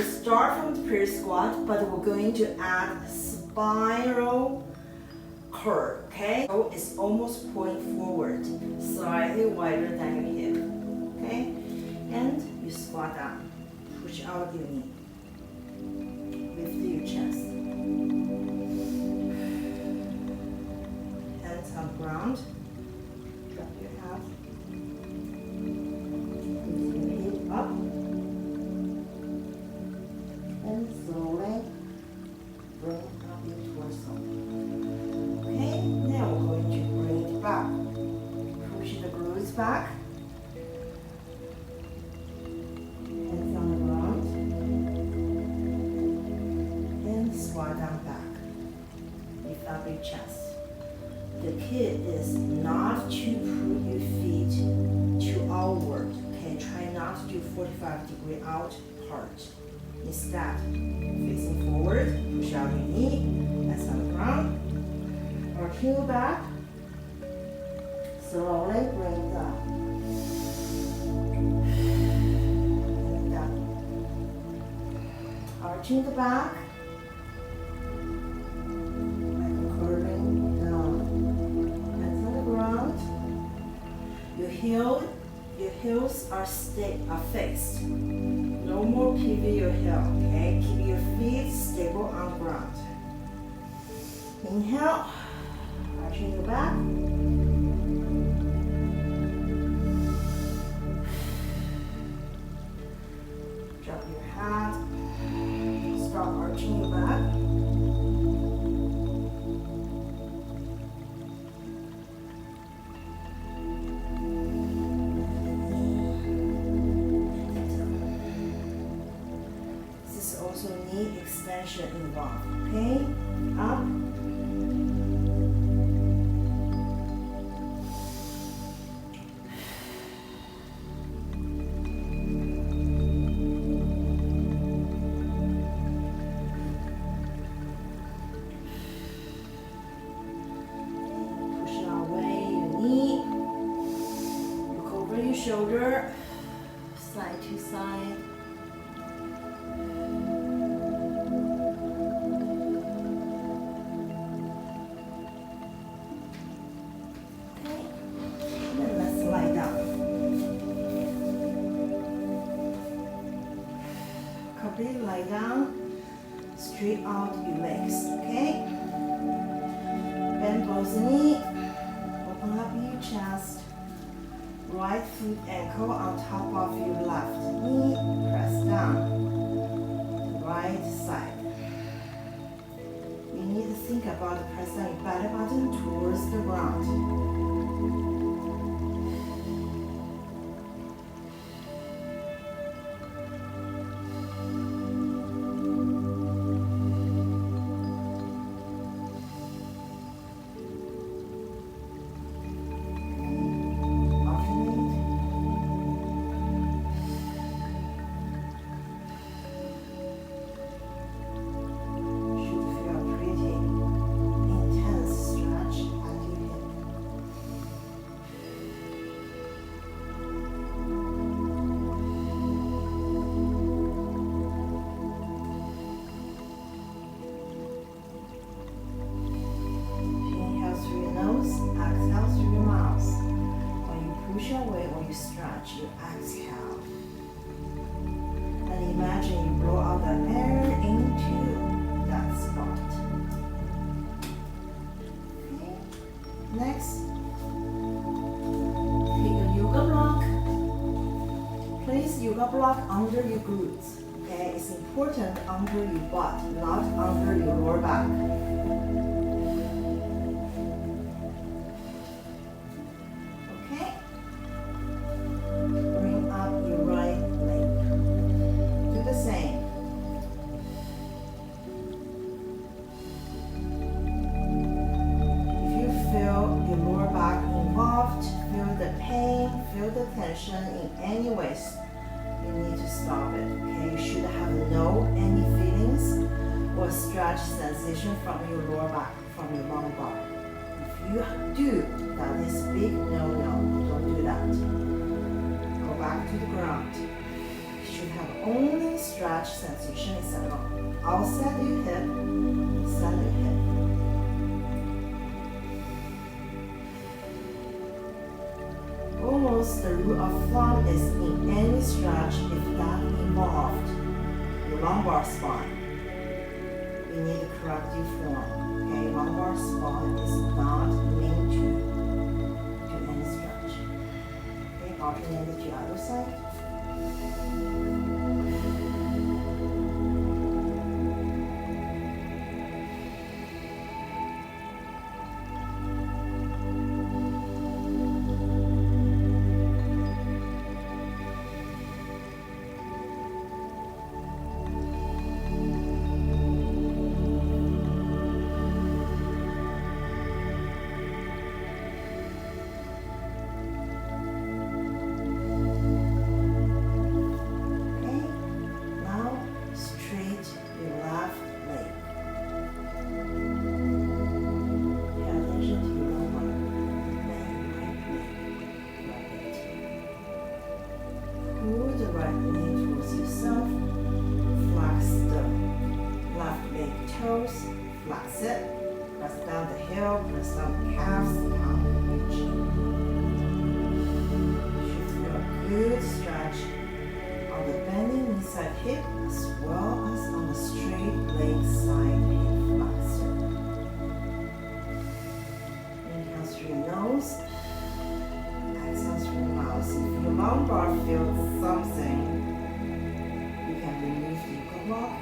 we start from the pre squat, but we're going to add spiral curve, okay? So it's almost pointing forward, slightly wider than your hip, okay? And you squat down, push out your knee, lift your chest. Hands on the ground, drop your head, lift your hip up, and slowly bring up your torso. Okay, now we're going to bring it back. Push the glutes back. Hands on the ground. And squat down back. Lift up your chest. The key is not to put your feet to outward. Okay, try not to do 45-degree out part. Instead, facing forward, push out your knee, hands on the ground. Arching your back, slowly bring it up. And down. Arching the back, and curving down. Hands on the ground. Your heels are fixed. No more pivot your heel, okay? Keep your feet stable on the ground. Inhale. Arching your back. Drop your head. Start arching your back. This is also knee extension involved, okay? Up. Shoulder, side to side. Okay, then let's lie down. Completely lie down, straight out your legs, okay? Bend both knees, open up your chest. Right foot ankle on top of your left knee, press down. Right side. You need to think about pressing your belly button towards the ground. Exhale through your mouth. When you push away or you stretch, you exhale. And imagine you blow out the air into that spot. Okay. Next, take a yoga block. Place yoga block under your glutes. Okay, it's important under your butt, not under your lower back. Tension in any ways, you need to stop it. Okay, you should have any feelings or stretch sensation from your lower back, from your lumbar. If you do, that is big no. Don't do that. Go back to the ground. should have only stretch sensation inside. Outside your hip, inside your hip. Almost the rule of thumb is in any stretch if that involved your lumbar spine. We need to correct your form. Okay, lumbar spine is not meant to do any stretch. Okay, alternate to the other side. Flex it, press down the heel, press down the calves, down the chin. Should feel a good stretch on the bending inside hip as well as on the straight leg side hip flexor. Inhale through your nose, exhale through your mouth. If your lumbar feels something, you can remove the yoga block.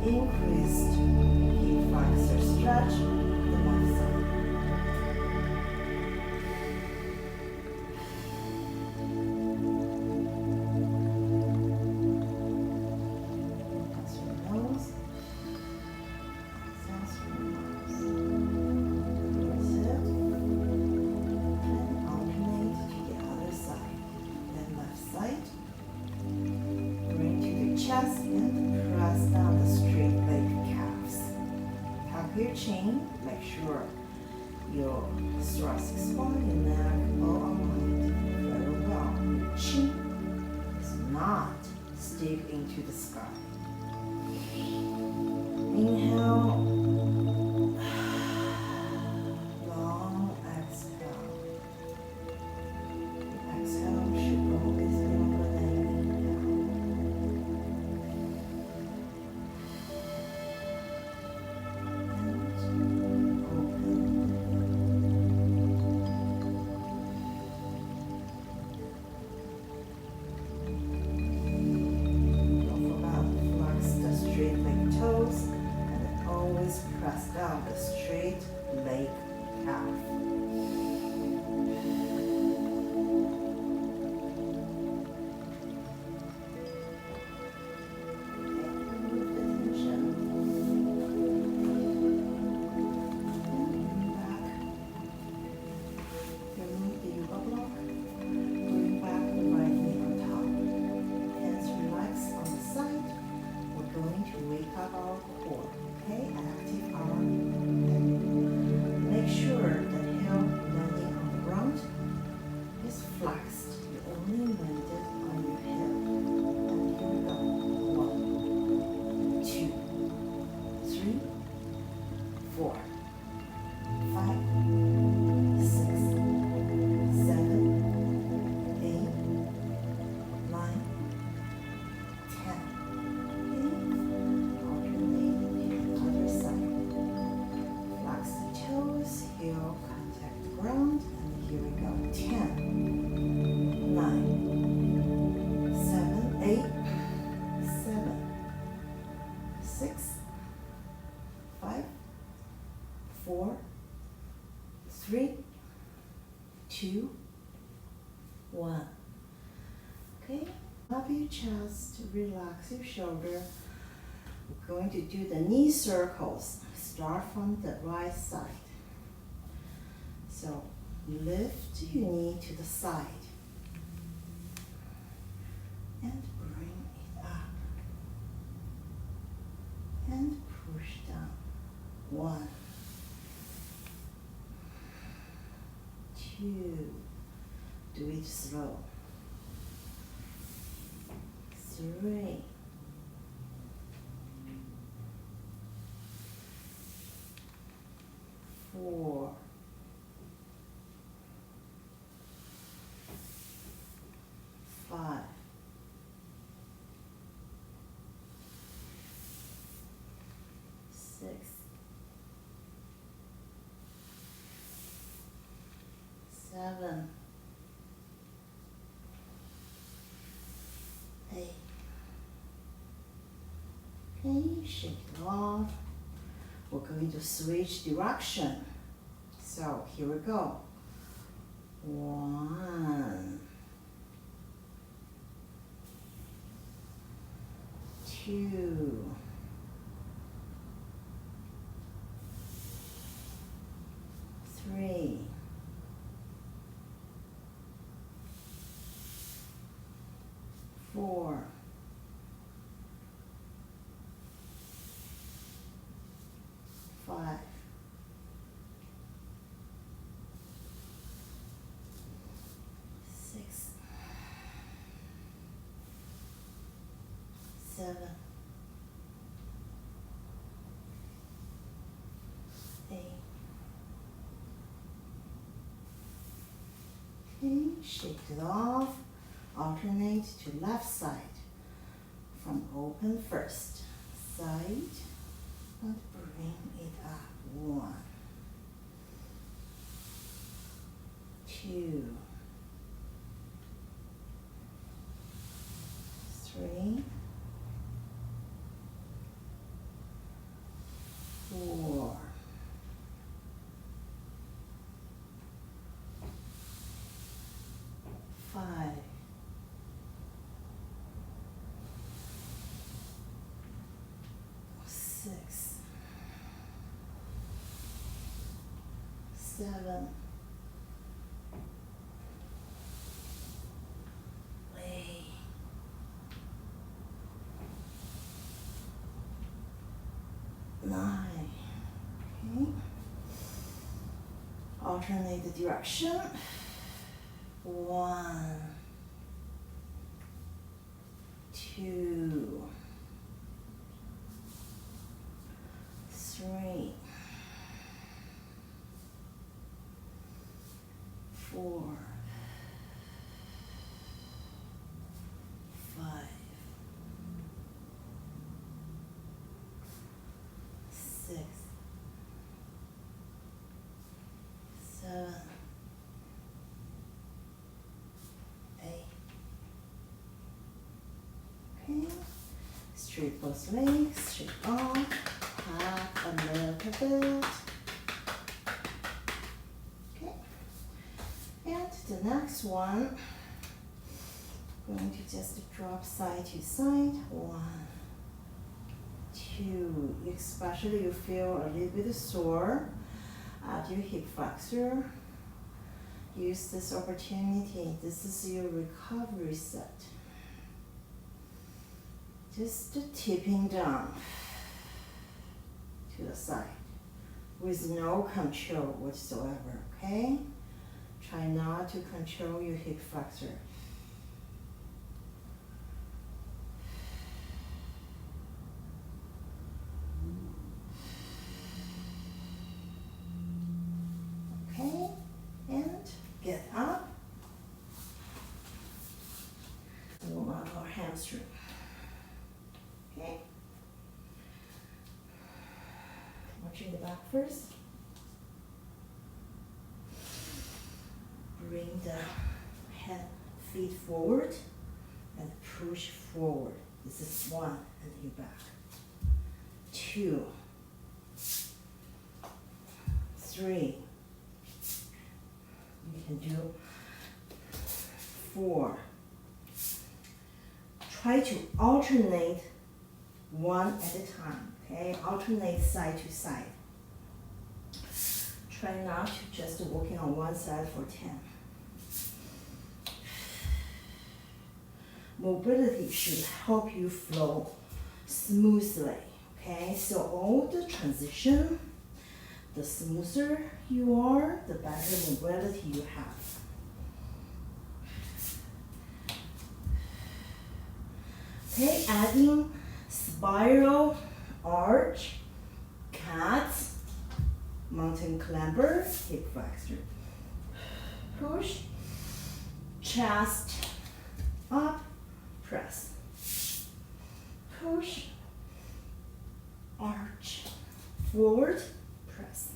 Increased hip flexor stretch on the left side. That's your nose. Exhale through your mouth. Close it. And alternate to the other side. Then left side. Bring to the chest and press down the straight leg calves. Tuck your chin. Make sure your thoracic spine and neck all aligned very well. Your chin is not stick into the sky. Inhale. Long exhale. Exhale should always be longer than inhale. Press down the straight leg calf. Remove the tension. Back. Remove the yoga block. Bring back the right knee on top. Hands relax on the side. We're going to wake up our core. Okay, active arm. Make sure the heel landing on the ground is flexed. You only landed on your hip. And here we go. 1, 2, 3, 4, 5, 6, 7, 8, 9, 10. Heel contact the ground, and here we go. 10, 9, 7, 8, 7, 6, 5, 4, 3, 2, 1. Okay, up your chest, relax your shoulder. We're going to do the knee circles. Start from the right side. So lift your knee to the side and bring it up and push down. 1, 2, do it slow. 3, 4, 5, 6, 7, 8. Okay, shake it off. We're going to switch direction. So here we go. 1, 2, 3, 4, 5, 6, 7, 8. Okay, shake it off. Alternate to left side. From open first. Side. And bring it up. 1, 2, 3, 4, 5, 6, 7, 8, 9. Okay. Alternate the direction. 1, 2, 3, 4, 5, 6, 7, 8. Okay. Straight both legs, straight arm, half a little bit. Okay. And the next one, going to just drop side to side. 1, 2. Especially you feel a little bit sore at your hip flexor. Use this opportunity. This is your recovery set. Just tipping down to the side with no control whatsoever, okay? Try not to control your hip flexor. Okay, and get up. Warm up our hamstring. Okay. Watching the back first. Bring the head, feet forward and push forward. This is 1 and you back. 2, 3. You can do 4. Try to alternate one at a time, okay? Alternate side to side. Try not to just walking on one side for 10. Mobility should help you flow smoothly, okay? So all the transition The smoother you are, the better mobility you have. Okay, adding spiral arch, cat, mountain climber, hip flexor. Push, chest up, press. Push, arch, forward, press.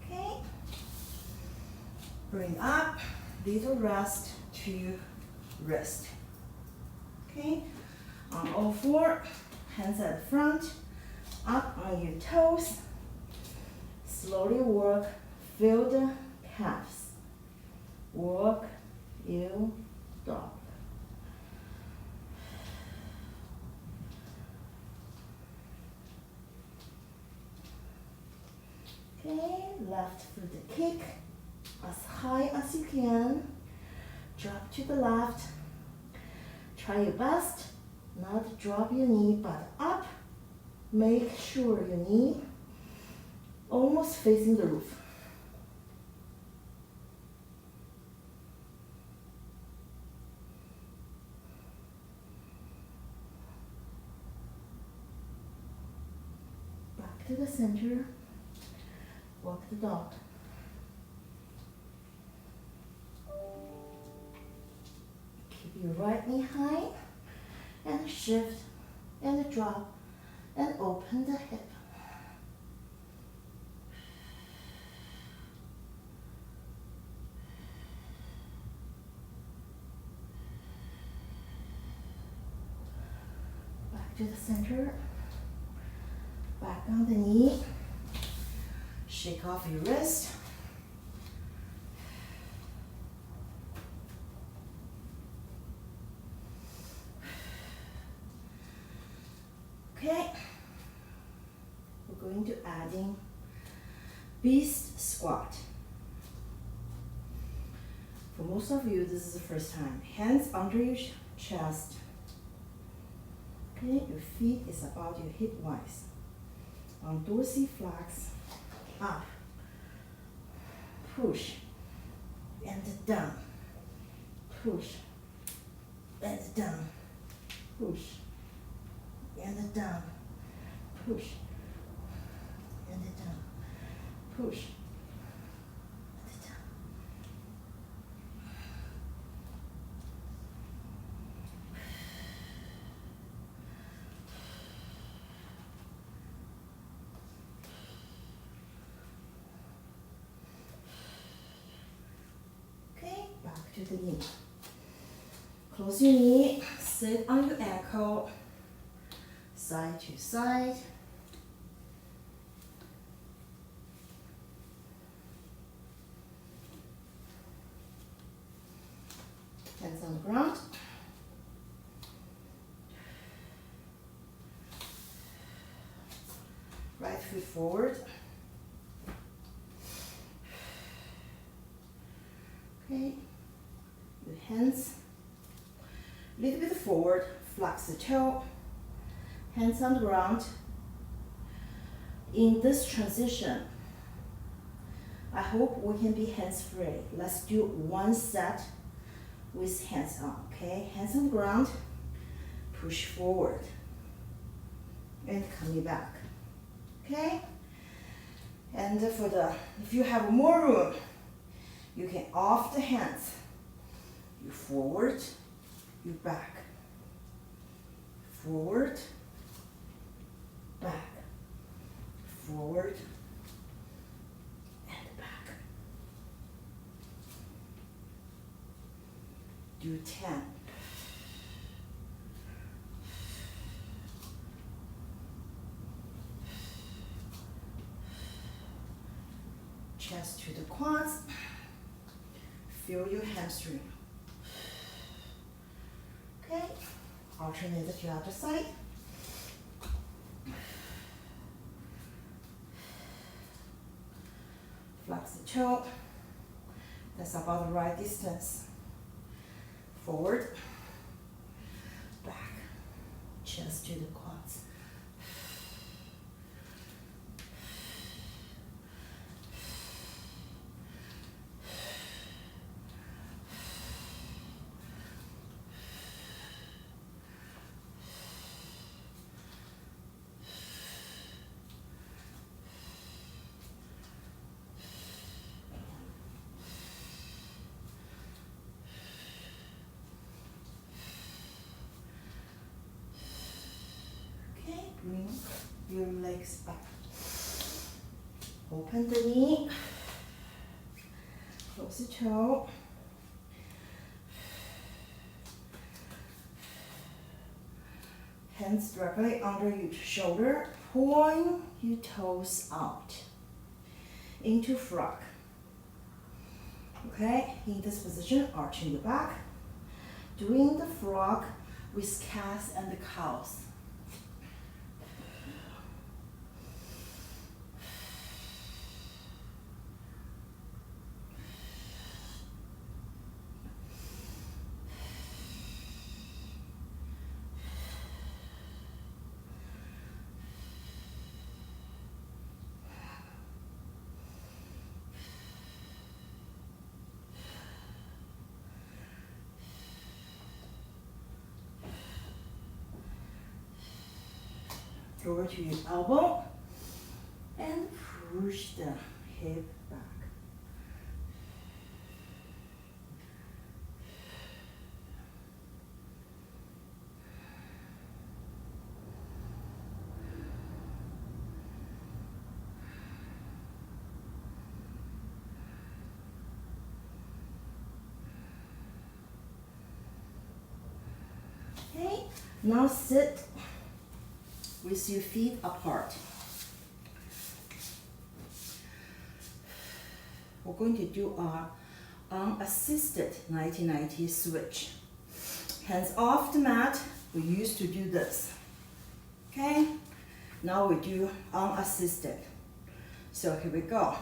Okay. Bring up, little rest to wrist. Okay, on all four, hands at the front, up on your toes. Slowly work, feel the calves. Walk, you dog. Okay, left foot kick as high as you can. Drop to the left. Try your best not to drop your knee, but up. Make sure your knee almost facing the roof. Back to the center. Walk the dog. Keep your right knee high and shift and drop and open the hip. Back to the center. Back on the knee. Shake off your wrist. Okay, we're going to add in beast squat. For most of you, this is the first time. Hands under your chest. Okay, your feet is about your hip wise. On dorsiflex, up, push, and down, push, and down, push, and down, push, and down, push, and down. Okay, back to the knee. Close your knee, sit on your ankle. Side to side. Hands on the ground. Right foot forward. Okay. Your hands a little bit forward, flex the toe. Hands on the ground. In this transition, I hope we can be hands-free. Let's do one set with hands on, okay? Hands on the ground, push forward, and coming back, okay? And if you have more room, you can off the hands. You forward, you back, forward, back, forward, and back. Do 10. Chest to the quads. Feel your hamstring. Okay, Alternate to the other side. Flex the toe. That's about the right distance. Forward, back, chest to the quads. Bring your legs back. Open the knee. Close the toe. Hands directly under your shoulder. Point your toes out into frog. Okay, in this position, arching the back. Doing the frog with cats and the cows. Over to your elbow and push the hip back. Okay, now sit with your feet apart. We're going to do our unassisted 90-90 switch. Hands off the mat. We used to do this. Okay? Now we do unassisted. So here we go.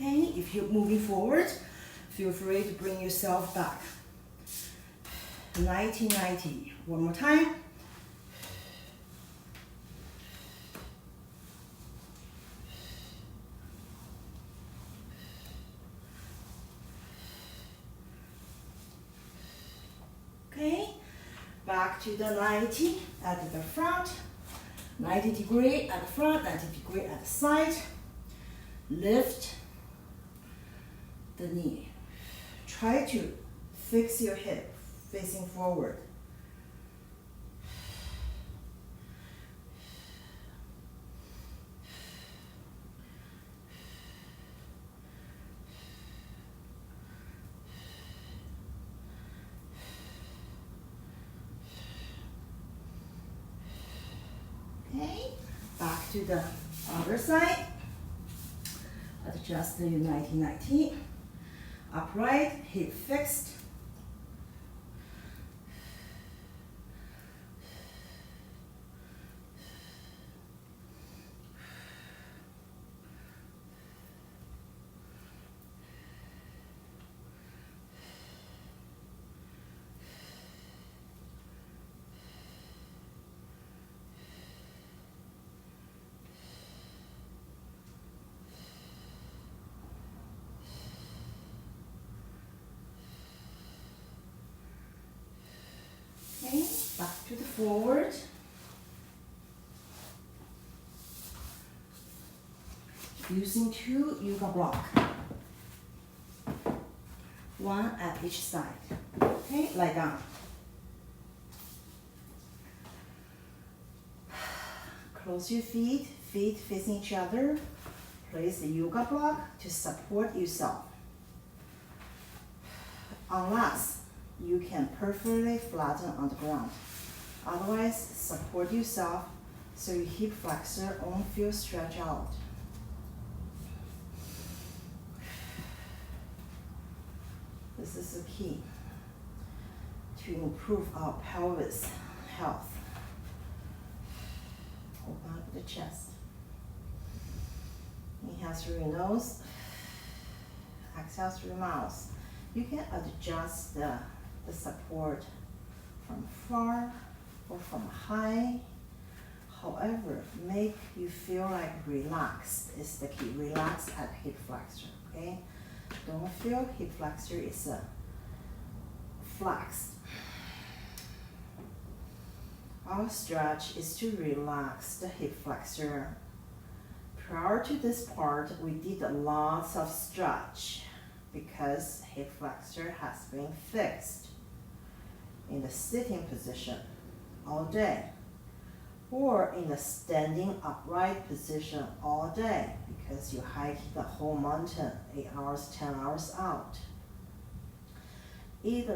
Okay, if you're moving forward, feel free to bring yourself back. 90-90. One more time. Okay, back to the 90 at the front. 90 degree at the front, 90 degree at the side. Lift the knee. Try to fix your hip facing forward. Okay, back to the other side. Adjust the 90-90. Upright, hip fixed. Okay, back to the forward. Using 2 yoga blocks. 1 at each side. Okay, lie down. Close your feet, feet facing each other. Place the yoga block to support yourself. Unless you can perfectly flatten on the ground. Otherwise, support yourself So your hip flexor won't feel stretch out. This is the key to improve our pelvis health. Open up the chest. Inhale through your nose. Exhale through your mouth. You can adjust the support from far or from high. However, make you feel like relaxed is the key. Relax at hip flexor, okay? Don't feel hip flexor is flexed. Our stretch is to relax the hip flexor. Prior to this part, we did lots of stretch because hip flexor has been fixed in the sitting position all day, or in the standing upright position all day because you hiked the whole mountain 8 hours, 10 hours out. Either